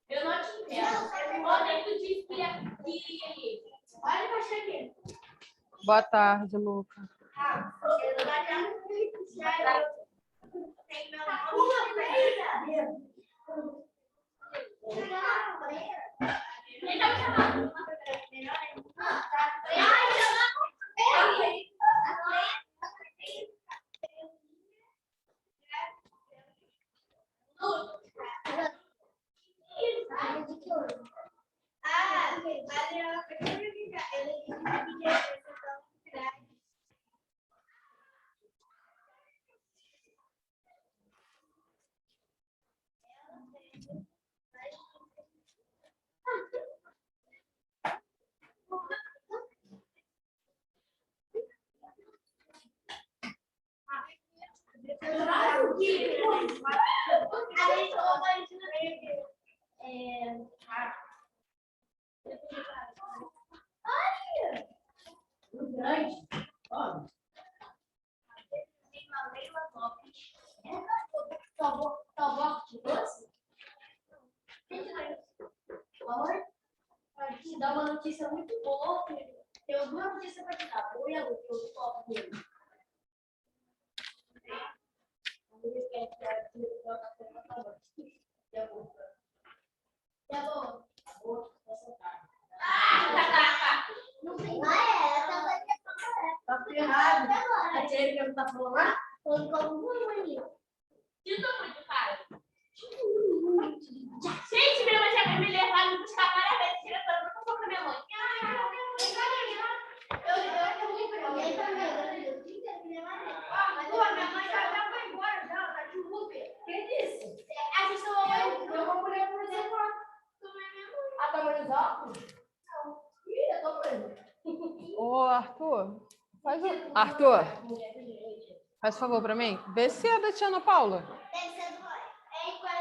Eu não te entendo. Ontem tu disse que ia. Olha pra chegar. Boa tarde, Luca. Te dar uma notícia muito boa, filho. Tenho duas notícias para te dar. Boa e a outra, eu topo dele. Não sei. Tá ferrado. A tia que não tá falando lá? Falando como muito. Sinto muito, cara. Gente, minha mãe já vai me levar me buscar várias vezes. Diretora, não tô com a minha mãe. Minha mãe já foi embora, já tá de Uber. Quem disse? A gente não eu vou mulher por exemplo. A tua mãe usa óculos? Não. Ih, eu tô presa. Ô, Arthur, Arthur, faz favor pra mim. Vê se é da tia Ana Paula. Deve ser do Roy. É igual a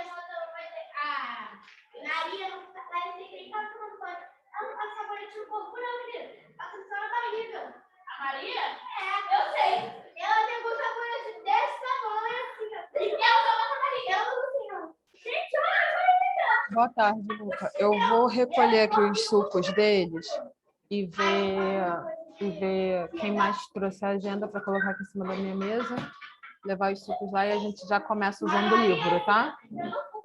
Maria não vai ter que estar tomando banho. Ela não passa sabonete no corpo, não, querida. Passa só na barriga. A Maria? É, eu sei. Ela pegou sabonete desse tamanho, assim, ó. E ela toma na barriga. Ela não assim, ó. Gente, olha a barriga. Boa tarde, Luca. Eu vou recolher aqui os sucos deles e ver quem mais trouxe a agenda para colocar aqui em cima da minha mesa, levar os sucos lá e a gente já começa usando o livro, tá?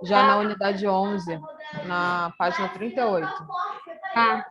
Já na unidade 11, na página 38. Tá.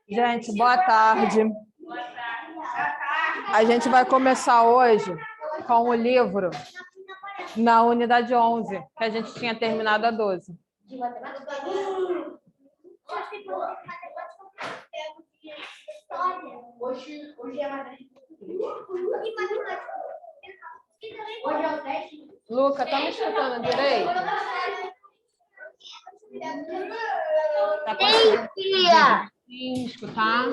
Gente, boa tarde. A gente vai começar hoje com o livro na unidade 11, que a gente tinha terminado a 12. De matemática? Hoje é matemática. Hoje é o teste. Luca, tá me escutando direito? Tá conseguindo escutar?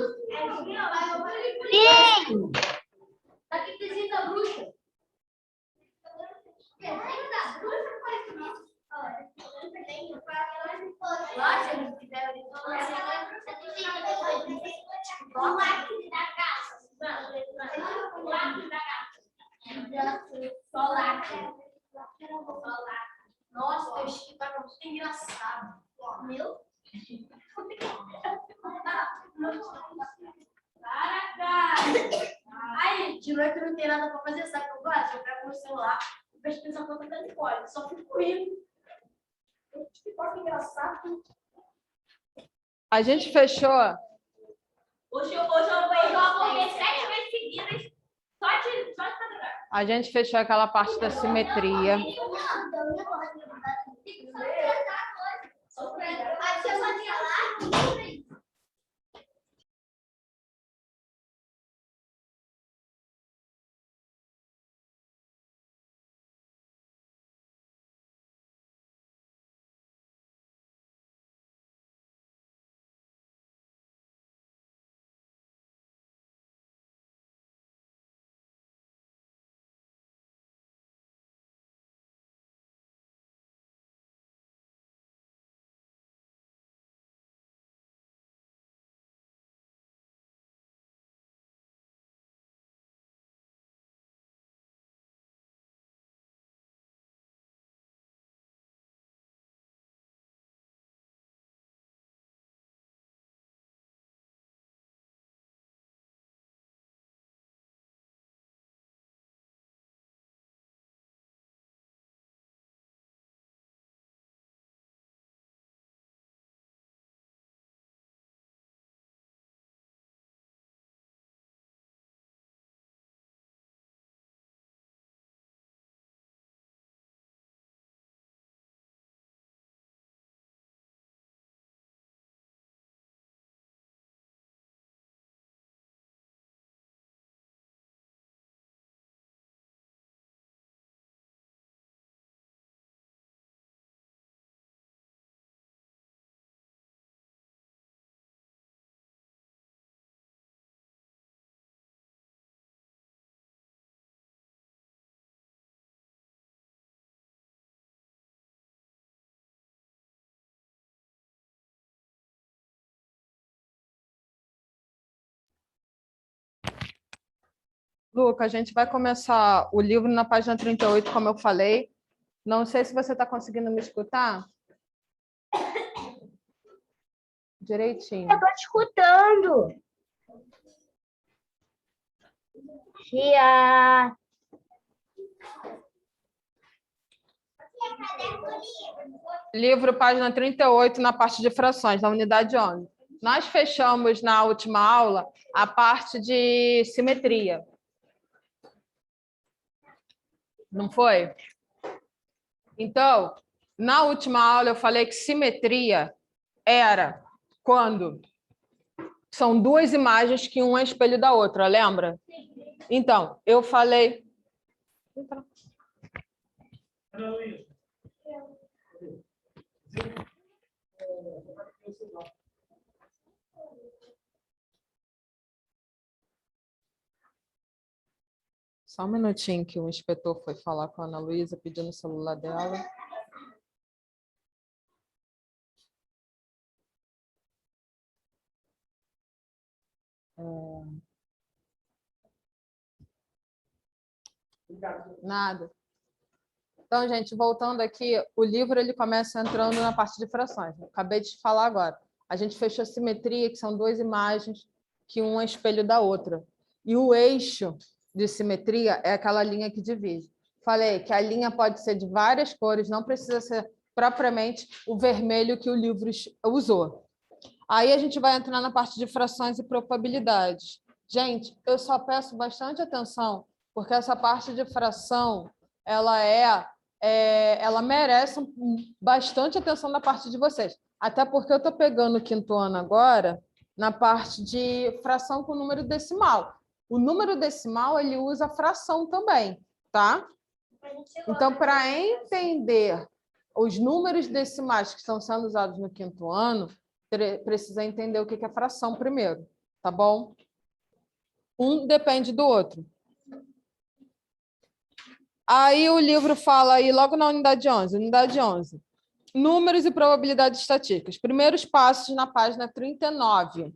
Sim! Aqui tem da bruxa. Nossa, o Chico tá muito engraçado. Meu? Aí, de noite não tem nada pra fazer, sabe o que eu gosto? Eu pego meu celular e vejo que essa conta tá de fora. Só fico rindo. Que porca engraçado. A gente fechou. Hoje eu acordei 7 vezes seguidas. Só de madrugada. A gente fechou aquela parte da simetria. Luca, a gente vai começar o livro na página 38, como eu falei. Não sei se você está conseguindo me escutar. Direitinho. Eu estou te escutando. Tia. Livro, página 38, na parte de frações, na unidade 11. Nós fechamos na última aula a parte de simetria. Não foi? Então, na última aula eu falei que simetria era quando são duas imagens que um é espelho da outra, lembra? Então, eu falei... Só um minutinho que o inspetor foi falar com a Ana Luísa, pedindo o celular dela. Nada. Então, gente, voltando aqui, o livro ele começa entrando na parte de frações. Eu acabei de falar agora. A gente fechou a simetria, que são duas imagens, que um é espelho da outra. E o eixo de simetria é aquela linha que divide. Falei que a linha pode ser de várias cores, não precisa ser propriamente o vermelho que o livro usou. Aí a gente vai entrar na parte de frações e probabilidades. Gente, eu só peço bastante atenção, porque essa parte de fração, ela merece bastante atenção da parte de vocês. Até porque eu estou pegando o quinto ano agora na parte de fração com número decimal. O número decimal, ele usa fração também, tá? Então, para entender os números decimais que estão sendo usados no quinto ano, precisa entender o que é fração primeiro, tá bom? Um depende do outro. Aí o livro fala aí, logo na unidade 11, números e probabilidades estatísticas. Primeiros passos na página 39.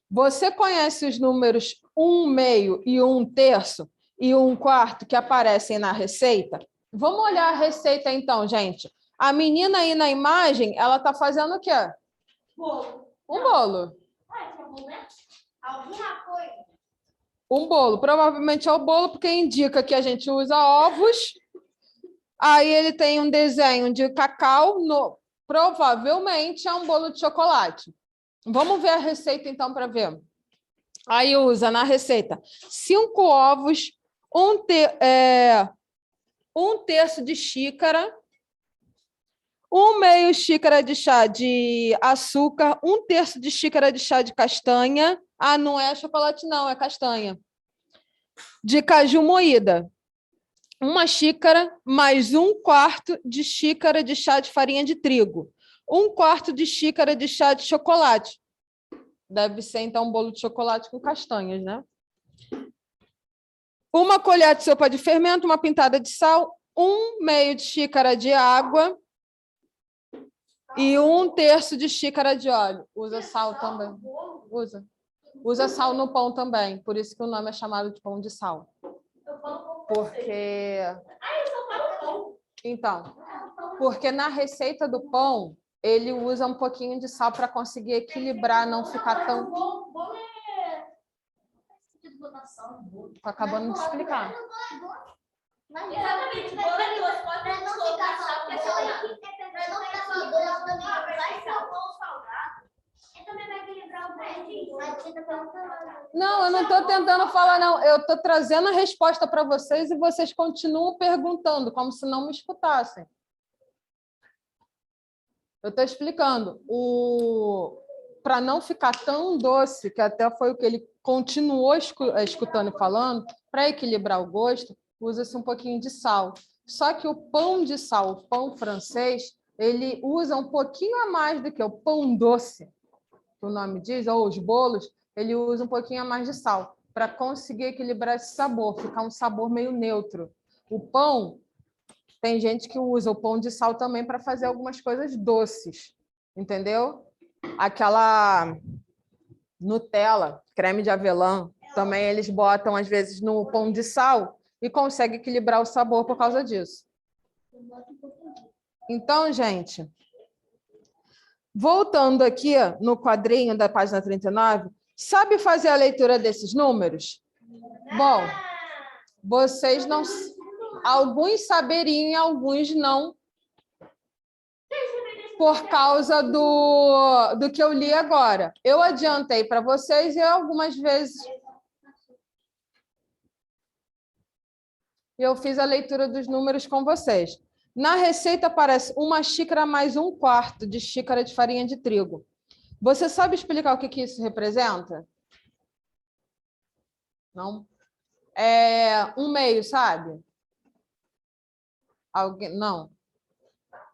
Você conhece os números 1/2 e 1/3 e 1/4 que aparecem na receita? Vamos olhar a receita então, gente. A menina aí na imagem, ela está fazendo o quê? Bolo. Um bolo. Alguma coisa. Um bolo. Provavelmente é o bolo, porque indica que a gente usa ovos. Aí ele tem um desenho de cacau. Provavelmente é um bolo de chocolate. Vamos ver a receita, então, para ver. Aí usa na receita 5 ovos, um terço de xícara, 1/2 xícara de chá de açúcar, 1/3 de xícara de chá de castanha. Ah, não é chocolate, não, é castanha. De caju moída. 1 xícara mais 1/4 de xícara de chá de farinha de trigo. 1/4 de xícara de chá de chocolate. Deve ser, então, um bolo de chocolate com castanhas, né? 1 colher de sopa de fermento, 1 pitada de sal, 1/2 de xícara de água e 1/3 de xícara de óleo. Usa sal também. Usa sal no pão também. Por isso que o nome é chamado de pão de sal. Porque... Então, porque na receita do pão, ele usa um pouquinho de sal para conseguir equilibrar, não ficar tão... Tô acabando de explicar. Exatamente. Para não ficar só doce também, vai ser o pão salgado. E também vai equilibrar o pão. Não, eu não estou tentando falar, não. Eu estou trazendo a resposta para vocês e vocês continuam perguntando, como se não me escutassem. Eu estou explicando. Para não ficar tão doce, que até foi o que ele continuou escutando e falando, para equilibrar o gosto, usa-se um pouquinho de sal. Só que o pão de sal, o pão francês, ele usa um pouquinho a mais do que o pão doce, que o nome diz, ou os bolos, ele usa um pouquinho a mais de sal, para conseguir equilibrar esse sabor, ficar um sabor meio neutro. O pão, tem gente que usa o pão de sal também para fazer algumas coisas doces, entendeu? Aquela Nutella, creme de avelã, também eles botam, às vezes, no pão de sal e conseguem equilibrar o sabor por causa disso. Então, gente, voltando aqui no quadrinho da página 39, sabe fazer a leitura desses números? Bom, vocês não... Alguns saberiam e alguns não, por causa do que eu li agora. Eu adiantei para vocês e algumas vezes eu fiz a leitura dos números com vocês. Na receita aparece 1 xícara mais 1/4 de xícara de farinha de trigo. Você sabe explicar o que isso representa? Não? É 1/2, sabe? Alguém? Não.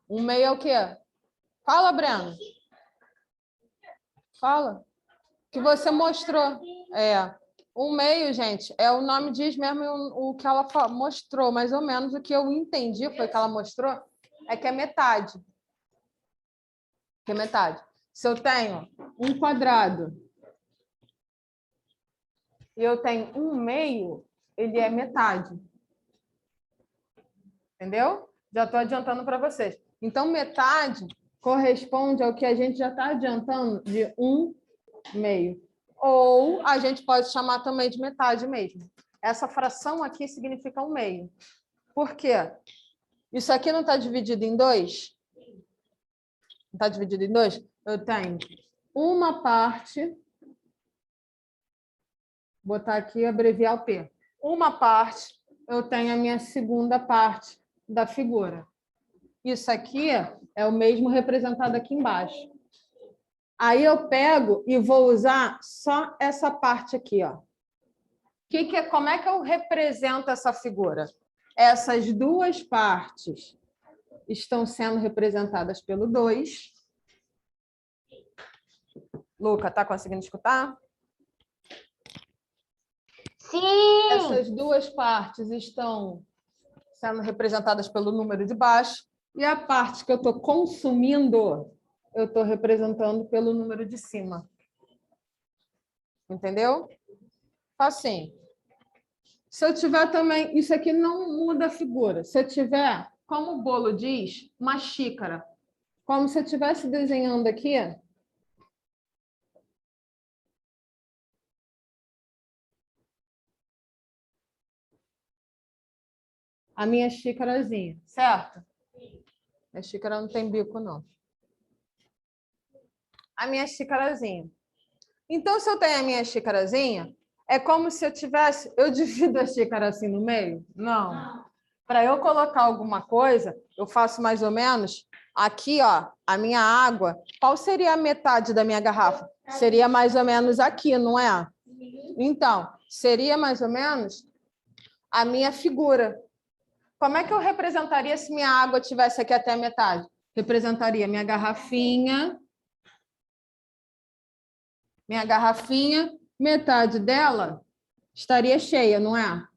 1/2 é o quê? Fala, Breno. Fala. Que você mostrou. 1/2, gente, o nome diz mesmo o que ela mostrou, mais ou menos o que eu entendi foi que ela mostrou, é que é metade. Que é metade. Se eu tenho um quadrado e eu tenho 1/2, ele é metade. Entendeu? Já estou adiantando para vocês. Então, metade corresponde ao que a gente já está adiantando de 1/2. Ou a gente pode chamar também de metade mesmo. Essa fração aqui significa 1/2. Por quê? Isso aqui não está dividido em 2? está dividido em 2, eu tenho uma parte, vou botar aqui, abreviar o P. Uma parte, eu tenho a minha segunda parte da figura. Isso aqui é o mesmo representado aqui embaixo. Aí eu pego e vou usar só essa parte aqui, ó. Como é que eu represento essa figura? Essas duas partes estão sendo representadas pelo 2. Luca, tá conseguindo escutar? Sim! Essas duas partes estão sendo representadas pelo número de baixo. E a parte que eu estou consumindo, eu estou representando pelo número de cima. Entendeu? Assim. Se eu tiver também... Isso aqui não muda a figura. Se eu tiver, como o bolo diz, uma xícara. Como se eu estivesse desenhando aqui... a minha xícarazinha, certo? A xícara não tem bico, não. A minha xícarazinha. Então, se eu tenho a minha xícarazinha, é como se eu tivesse... Eu divido a xícara assim no meio? Não. Para eu colocar alguma coisa, eu faço mais ou menos... Aqui, ó, a minha água. Qual seria a metade da minha garrafa? Seria mais ou menos aqui, não é? Então, seria mais ou menos a minha figura. Como é que eu representaria se minha água estivesse aqui até a metade? Representaria minha garrafinha, metade dela estaria cheia, não é?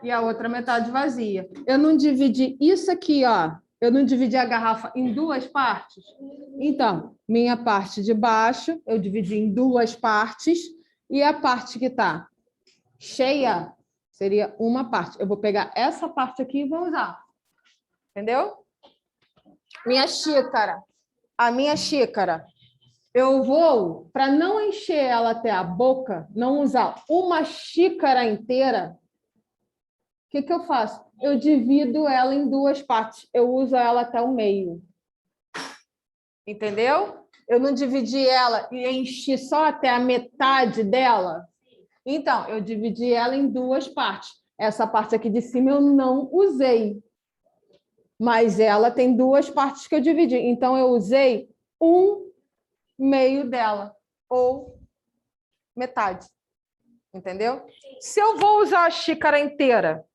E a outra metade vazia. Eu não dividi isso aqui, ó. Eu não dividi a garrafa em duas partes? Então, minha parte de baixo, eu dividi em duas partes, e a parte que está cheia seria uma parte. Eu vou pegar essa parte aqui e vou usar. Entendeu? Minha xícara. A minha xícara. Eu vou, para não encher ela até a boca, não usar uma xícara inteira, o que eu faço? Eu divido ela em duas partes. Eu uso ela até o meio. Entendeu? Eu não dividi ela e enchi só até a metade dela. Então, eu dividi ela em duas partes. Essa parte aqui de cima eu não usei. Mas ela tem duas partes que eu dividi. Então, eu usei um meio dela, ou metade. Entendeu? Se eu vou usar a xícara inteira,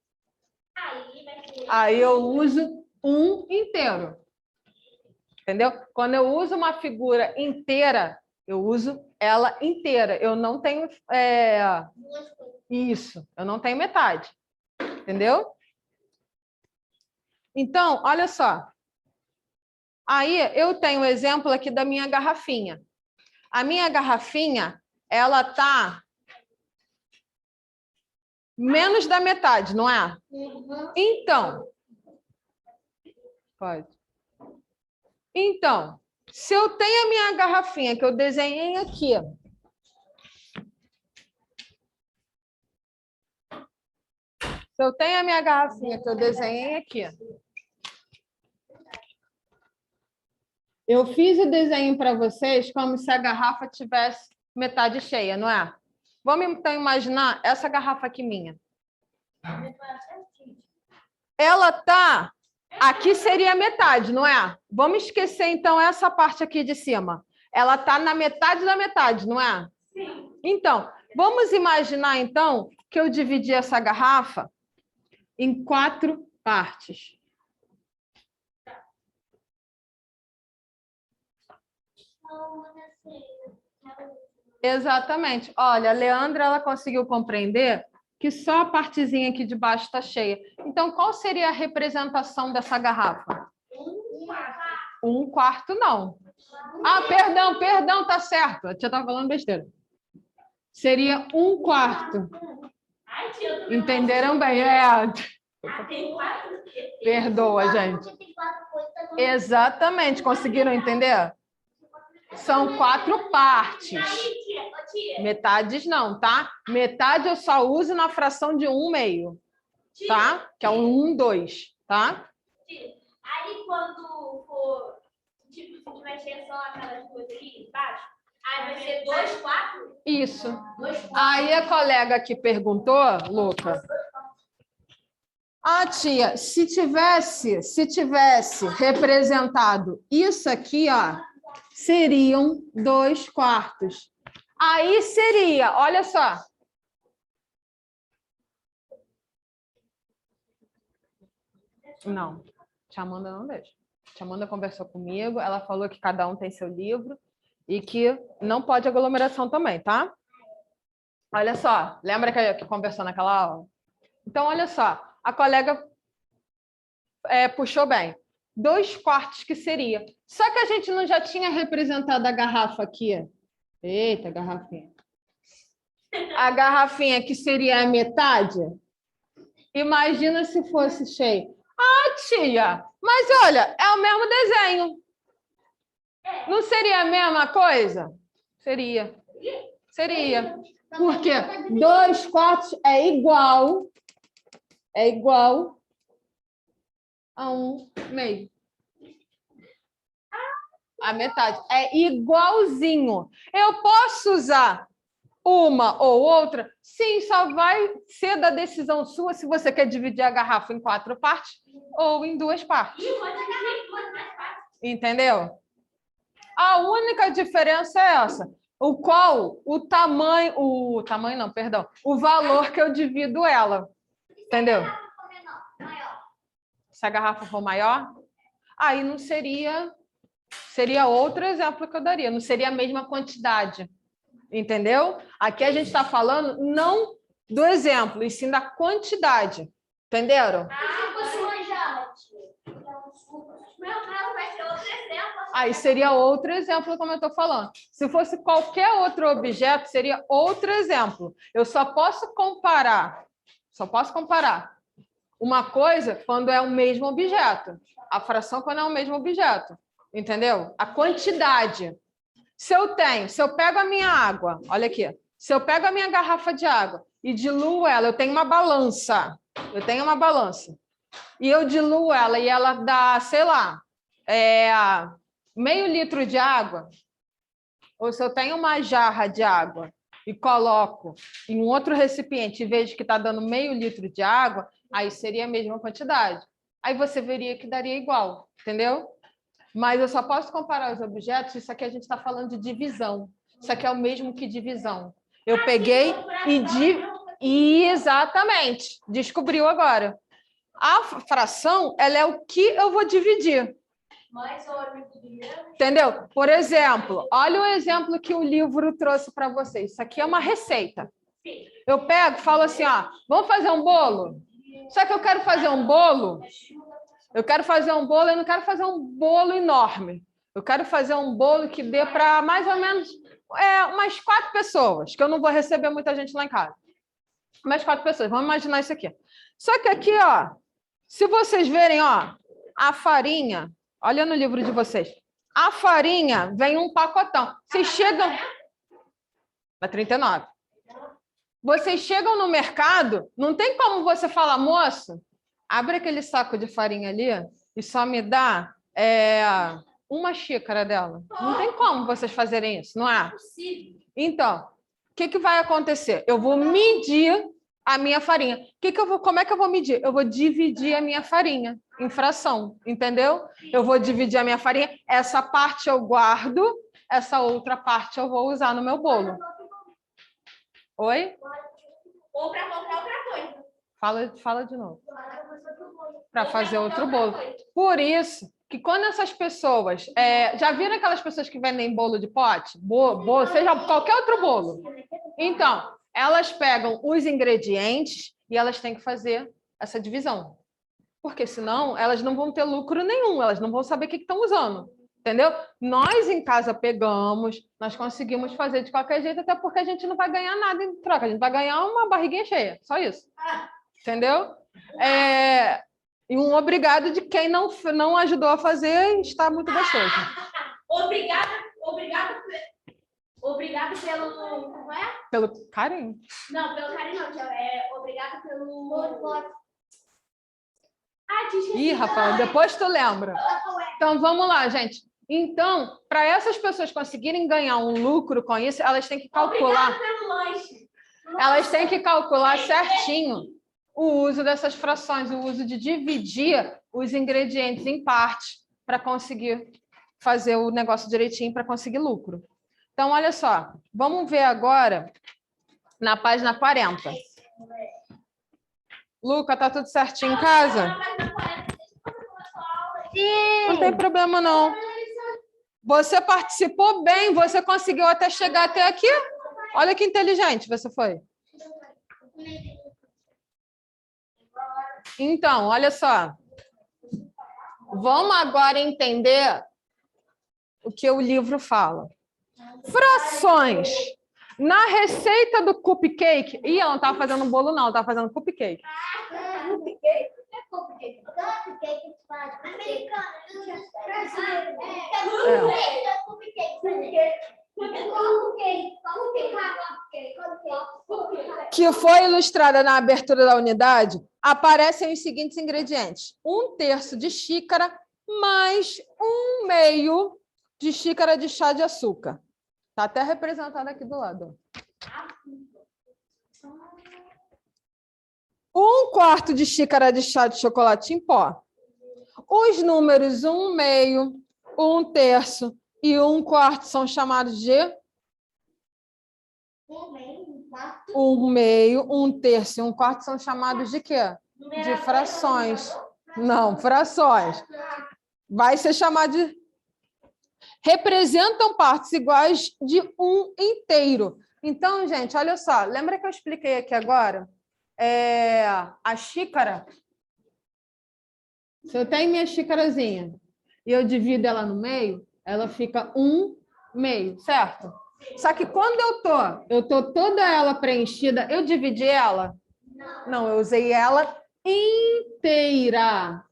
aí eu uso um inteiro. Entendeu? Quando eu uso uma figura inteira, eu uso ela inteira. Eu não tenho... Isso, eu não tenho metade. Entendeu? Então, olha só. Aí eu tenho o exemplo aqui da minha garrafinha. A minha garrafinha, ela tá menos da metade, não é? Então, pode. Então, se eu tenho a minha garrafinha que eu desenhei aqui, se eu tenho a minha garrafinha que eu desenhei aqui, eu fiz o desenho para vocês como se a garrafa tivesse metade cheia, não é? Vamos então imaginar essa garrafa aqui minha. Ela tá... Aqui seria a metade, não é? Vamos esquecer, então, essa parte aqui de cima. Ela tá na metade da metade, não é? Sim. Então, vamos imaginar, então, que eu dividi essa garrafa em 4 partes. Exatamente. Olha, a Leandra, ela conseguiu compreender que só a partezinha aqui de baixo está cheia. Então, qual seria a representação dessa garrafa? 1/4, não. Ah, perdão, tá certo. A tia estava falando besteira. Seria 1/4. Entenderam bem? Perdoa, gente. Exatamente. Conseguiram entender? São 4 partes. Metades não, tá? Metade eu só uso na fração de 1/2, tá? Que é um 1/2, tá? Aí, quando for ser só aquelas duas ali embaixo? Aí vai ser 2, 4? Isso. 2, 4. Aí a colega que perguntou, Luca. Ah, tia, se tivesse representado isso aqui, ó, seriam 2 quartos. Aí seria, olha só. Não, tia Amanda não deixa. Tia Amanda conversou comigo, ela falou que cada um tem seu livro e que não pode aglomeração também, tá? Olha só, lembra que conversou naquela aula? Então, olha só, a colega puxou bem. 2 quartos que seria. Só que a gente não já tinha representado a garrafa aqui? Eita, garrafinha. A garrafinha que seria a metade? Imagina se fosse cheio. Ah, tia, mas olha, é o mesmo desenho. Não seria a mesma coisa? Seria. Seria. Porque 2 quartos é igual a 1 meio. A metade. É igualzinho. Eu posso usar uma ou outra? Sim, só vai ser da decisão sua se você quer dividir a garrafa em 4 partes ou em 2 partes. Entendeu? A única diferença é essa. O valor que eu divido ela. Entendeu? Se a garrafa for maior, aí não seria outro exemplo que eu daria, não seria a mesma quantidade. Entendeu? Aqui a gente está falando não do exemplo, e sim da quantidade. Entenderam? Meu caso vai ser outro exemplo. Aí seria outro exemplo, como eu estou falando. Se fosse qualquer outro objeto, seria outro exemplo. Eu só posso comparar uma coisa quando é o mesmo objeto. A fração quando é o mesmo objeto. Entendeu? A quantidade. Se eu pego a minha água, olha aqui. Se eu pego a minha garrafa de água e diluo ela, eu tenho uma balança. E eu diluo ela e ela dá, sei lá, meio litro de água. Ou se eu tenho uma jarra de água e coloco em um outro recipiente e vejo que está dando meio litro de água, aí seria a mesma quantidade. Aí você veria que daria igual, entendeu? Mas eu só posso comparar os objetos, isso aqui a gente está falando de divisão. Isso aqui é o mesmo que divisão. Eu peguei e exatamente, descobriu agora. A fração, ela é o que eu vou dividir. Entendeu? Por exemplo, olha o exemplo que o livro trouxe para vocês. Isso aqui é uma receita. Eu pego e falo assim, ó, vamos fazer um bolo? Só que eu quero fazer um bolo. Eu não quero fazer um bolo enorme. Eu quero fazer um bolo que dê para mais ou menos umas 4 pessoas, que eu não vou receber muita gente lá em casa. Mais 4 pessoas, vamos imaginar isso aqui. Só que aqui, ó, se vocês verem, ó, a farinha, olha no livro de vocês, a farinha vem um pacotão. Vocês chegam... Na 39. Vocês chegam no mercado, não tem como você falar, moço, abre aquele saco de farinha ali e só me dá uma xícara dela. Não tem como vocês fazerem isso, não é? Então, o que vai acontecer? Eu vou medir a minha farinha. Como é que eu vou medir? Eu vou dividir a minha farinha em fração, entendeu? Eu vou dividir a minha farinha. Essa parte eu guardo, essa outra parte eu vou usar no meu bolo. Oi? Ou para comprar outra coisa. Fala de novo. Para fazer outro bolo. Por isso que quando essas pessoas... já viram aquelas pessoas que vendem bolo de pote? Bolo, seja qualquer outro bolo. Então, elas pegam os ingredientes e elas têm que fazer essa divisão. Porque senão elas não vão ter lucro nenhum, elas não vão saber o que estão usando. Entendeu? Nós em casa pegamos, nós conseguimos fazer de qualquer jeito, até porque a gente não vai ganhar nada em troca, a gente vai ganhar uma barriguinha cheia, só isso. Entendeu? E um obrigado de quem não ajudou a fazer, está muito gostoso. Obrigado pelo... Como é? Pelo carinho. Não, pelo carinho não, obrigado pelo... Ih, Rafael, depois tu lembra. Então, vamos lá, gente. Então, para essas pessoas conseguirem ganhar um lucro com isso, elas têm que calcular. Obrigada pelo lanche. Elas têm que calcular certinho o uso dessas frações, o uso de dividir os ingredientes em partes para conseguir fazer o negócio direitinho, para conseguir lucro. Então, olha só, vamos ver agora na página 40. Luca, tá tudo certinho em casa? Não tem problema, não. Você participou bem, você conseguiu até chegar até aqui. Olha que inteligente você foi. Então, olha só. Vamos agora entender o que o livro fala. Frações. Na receita do cupcake... Ih, ela não estava fazendo um bolo, não. Ela estava fazendo cupcake. Cupcake? Cupcake. Cupcake faz. Que foi ilustrada na abertura da unidade, aparecem os seguintes ingredientes: 1/3 de xícara mais 1/2 de xícara de chá de açúcar. Está até representado aqui do lado. 1/4 de xícara de chá de chocolate em pó. Os números 1/2, 1/3 e 1/4 são chamados de 1/2, 1/3 e 1/4 são chamados de quê? De frações. Não, frações. Vai ser chamado de... Representam partes iguais de um inteiro. Então, gente, olha só. Lembra que eu expliquei aqui agora? A xícara... Se eu tenho minha xícarazinha e eu divido ela no meio, ela fica 1/2, certo? Só que quando eu tô toda ela preenchida, eu dividi ela? Não, eu usei ela inteira.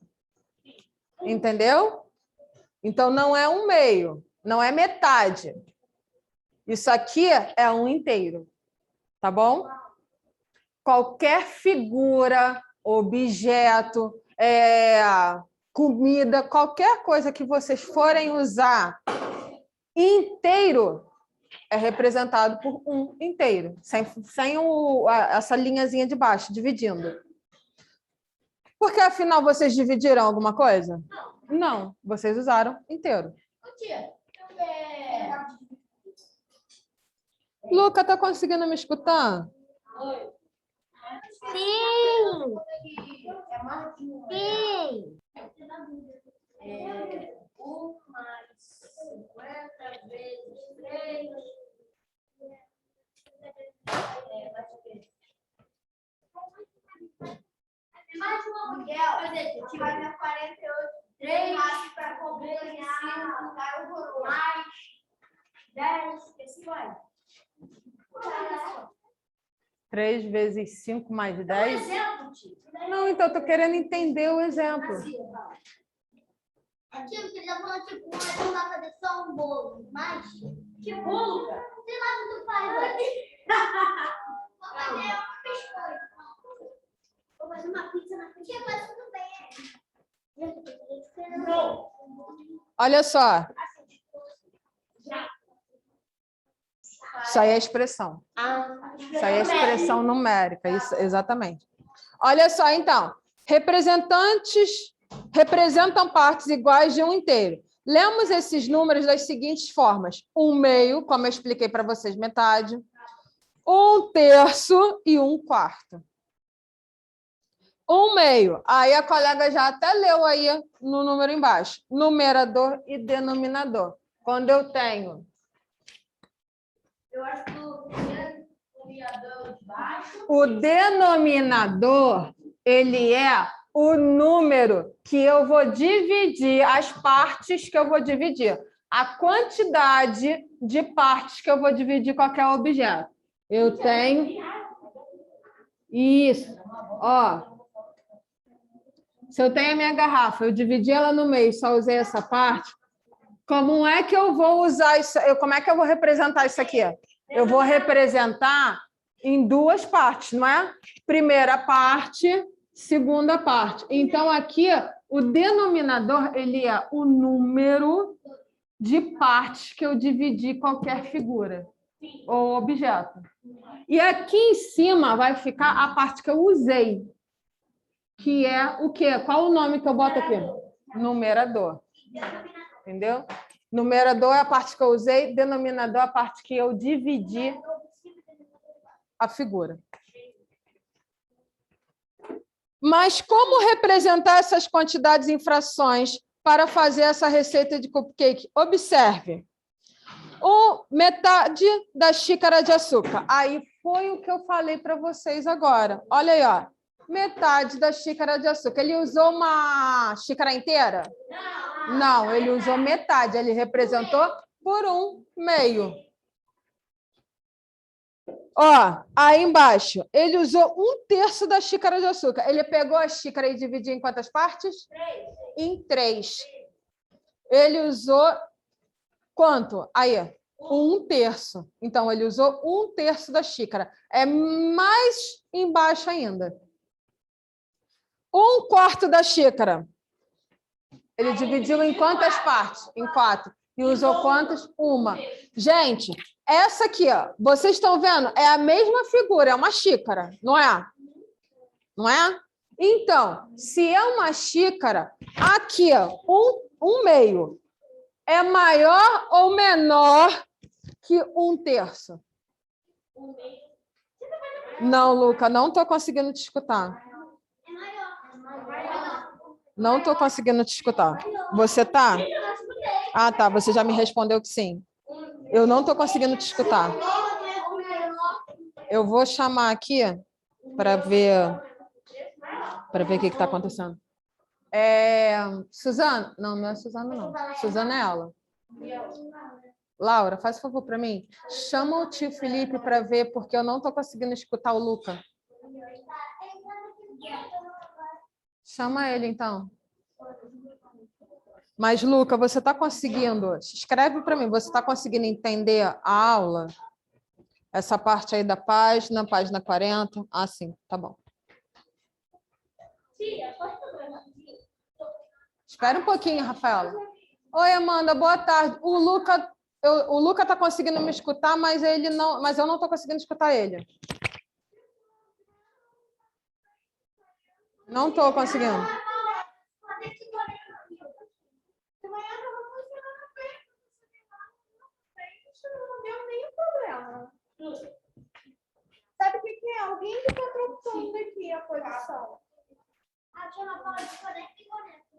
Entendeu? Então, não é 1/2, não é metade. Isso aqui é um inteiro, tá bom? Qualquer figura, objeto, comida, qualquer coisa que vocês forem usar inteiro é representado por um inteiro, sem essa linhazinha de baixo, dividindo. Porque, afinal, vocês dividiram alguma coisa? Não, vocês usaram inteiro. Luca, tá conseguindo me escutar? Sim! Sim! 1 mais 50 vezes 3. Mais uma, Miguel. Vai dar 48. 3 para completar. Mais 10. Esse vai. 3 vezes 5 mais 10? Exemplo, tio. Não, então eu tô querendo entender o exemplo. Aquilo que ele tá falando, tipo, não dá pra fazer só um bolo, mas... Que bolo, cara? Sei lá o que tu faz aqui. Vou fazer uma biscoito. Vou fazer uma pizza na frente. Mas tudo bem. Não. Olha só. Isso aí é expressão. Isso aí é expressão numérica, isso, exatamente. Olha só, então. Representam partes iguais de um inteiro. Lemos esses números das seguintes formas: 1/2, como eu expliquei para vocês, metade. 1/3 e 1/4. 1/2. Aí a colega já até leu aí no número embaixo. Numerador e denominador. Quando eu tenho... Eu acho que o denominador de baixo. O denominador, ele é o número que eu vou dividir, as partes que eu vou dividir. A quantidade de partes que eu vou dividir qualquer objeto. Eu tenho... Isso. Ó. Se eu tenho a minha garrafa, eu dividi ela no meio, só usei essa parte, como é que eu vou usar isso? Como é que eu vou representar isso aqui? Eu vou representar em 2 partes, não é? Primeira parte, segunda parte. Então, aqui, o denominador, ele é o número de partes que eu dividi qualquer figura ou objeto. E aqui em cima vai ficar a parte que eu usei, que é o quê? Qual o nome que eu boto aqui? Numerador. Entendeu? Numerador é a parte que eu usei, denominador é a parte que eu dividi a figura. Mas como representar essas quantidades em frações para fazer essa receita de cupcake? Observe. Metade da xícara de açúcar. Aí foi o que eu falei para vocês agora. Olha aí, ó. Metade da xícara de açúcar. Ele usou uma xícara inteira? Não, ele usou metade. Ele representou por 1/2. Ó, aí embaixo, ele usou 1/3 da xícara de açúcar. Ele pegou a xícara e dividiu em quantas partes? 3. Em 3. Ele usou quanto? Aí, 1/3. Então, ele usou 1/3 da xícara. É mais embaixo ainda. 1/4 da xícara. Ele dividiu em quantas partes? Em 4. E usou quantas? 1. Gente, essa aqui, ó, vocês estão vendo? É a mesma figura, é uma xícara, não é? Não é? Então, se é uma xícara, aqui, ó, 1/2 é maior ou menor que 1/3? Não, Luca, não estou conseguindo te escutar. Não estou conseguindo te escutar. Você tá? Ah, tá. Você já me respondeu que sim. Eu não estou conseguindo te escutar. Eu vou chamar aqui para ver o que está acontecendo. Suzana? Não, não é Suzana, não. Suzana é ela. Laura, faz um favor para mim. Chama o tio Felipe para ver, porque eu não estou conseguindo escutar o Luca. Chama ele, então. Mas, Luca, você está conseguindo? Escreve para mim. Você está conseguindo entender a aula? Essa parte aí da página 40. Ah, sim, tá bom. Espera um pouquinho, Rafaela. Oi, Amanda, boa tarde. O Luca está conseguindo me escutar, mas eu não estou conseguindo escutar ele. Não estou conseguindo. Sabe o que é? Alguém que está trocando aqui a posição. A tia Ana Paula desconecta e conecta.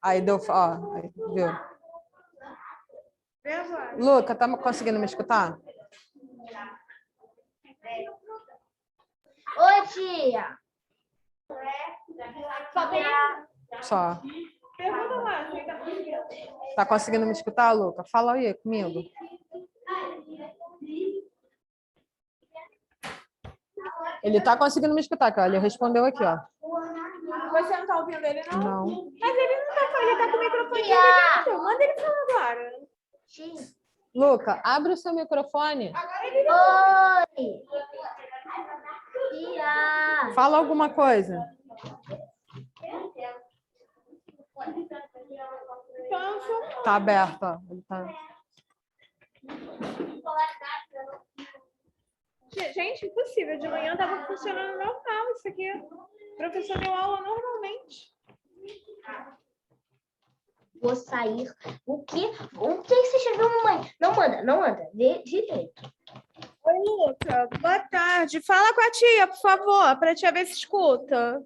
Aí deu, ó, aí, viu? Luca, tá conseguindo me escutar? Oi, tia. Só. Pergunta lá. Tá conseguindo me escutar, Luca? Fala aí comigo. Ele tá conseguindo me escutar, cara. Ele respondeu aqui, ó. Você não tá ouvindo ele, não? Não. Mas ele não tá falando, ele tá com o microfone ligado. Manda ele falar agora. Luca, abre o seu microfone. Oi! Tia! Fala alguma coisa. Tá aberto, ó. Ele tá... Gente, impossível. De manhã tava funcionando normal isso aqui. O professor deu aula normalmente. Vou sair. O quê? O que você escreveu, mamãe? Não anda. Vê direito. Oi, Luca. Boa tarde. Fala com a tia, por favor, pra tia ver se escuta.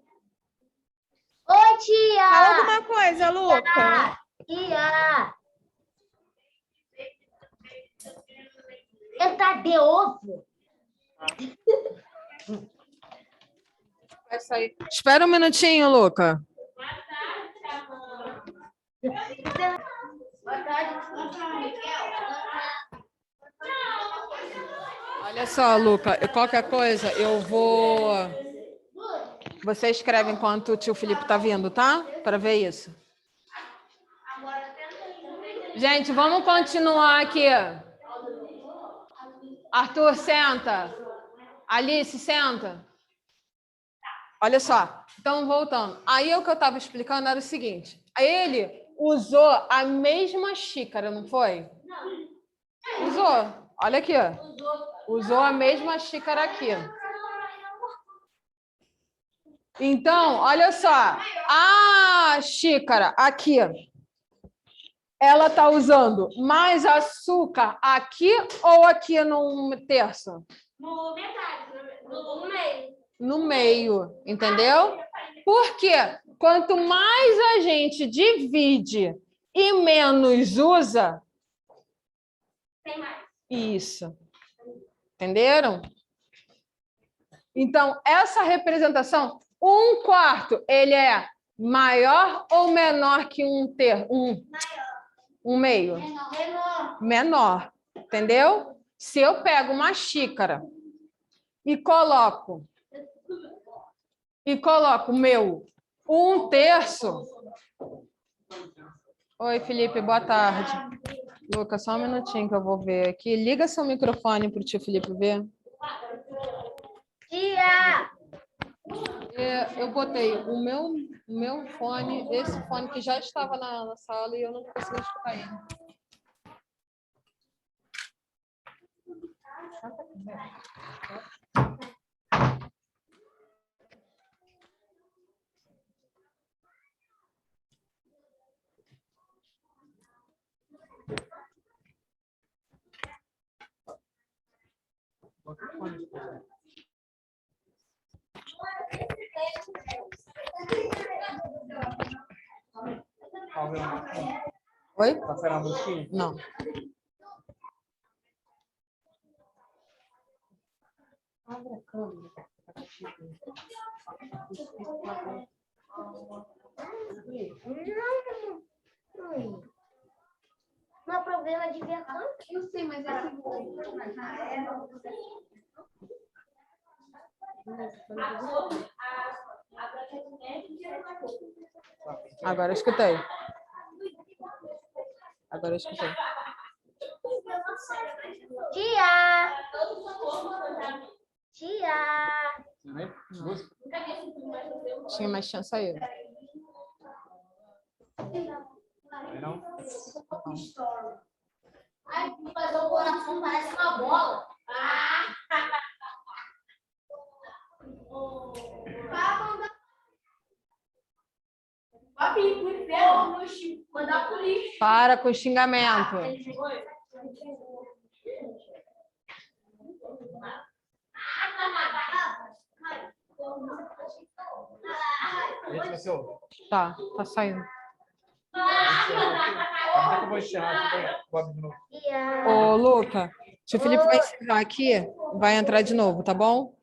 Oi, tia! Fala alguma coisa, Luca. Tia! Entra de ovo. Vai sair. Espera um minutinho, Luca. Olha só, Luca, qualquer coisa, eu vou... Você escreve enquanto o tio Felipe tá vindo, tá? Para ver isso. Gente, vamos continuar aqui. Arthur, senta. Alice, senta. Olha só. Então, voltando. Aí o que eu estava explicando era o seguinte. Ele usou a mesma xícara, não foi? Usou. Olha aqui. Usou a mesma xícara aqui. Então, olha só. A xícara aqui, ela está usando mais açúcar aqui ou aqui no terço? No metade, no meio. No meio, entendeu? Porque quanto mais a gente divide e menos usa, Tem mais. isso. Entenderam? Então, essa representação, 1/4, ele é maior ou menor que um meio? Menor. Menor. Entendeu? Se eu pego uma xícara e coloco meu 1/3. Oi, Felipe, boa tarde. Lucas, só um minutinho que eu vou ver aqui. Liga seu microfone para o tio Felipe ver. Tia! Eu botei o meu fone, esse fone que já estava na sala e eu não consegui escutar ele. Oi? Tá saindo a musiquinha? Não. Abre a câmera. Não é problema de versão. Eu sei, mas é que Agora eu escutei. Agora eu escutei. Tia! Tia! Tinha mais chance aí. Não? Ai, fazer o coração parece uma bola. Papi, pro inferno, mandar pro lixo. Para com o xingamento. Esse vai ser o. Tá saindo. Agora que eu vou encerrar, Bob de novo. Tia! Ô, Luca, tio Felipe vai encerrar aqui, vai entrar de novo, tá bom?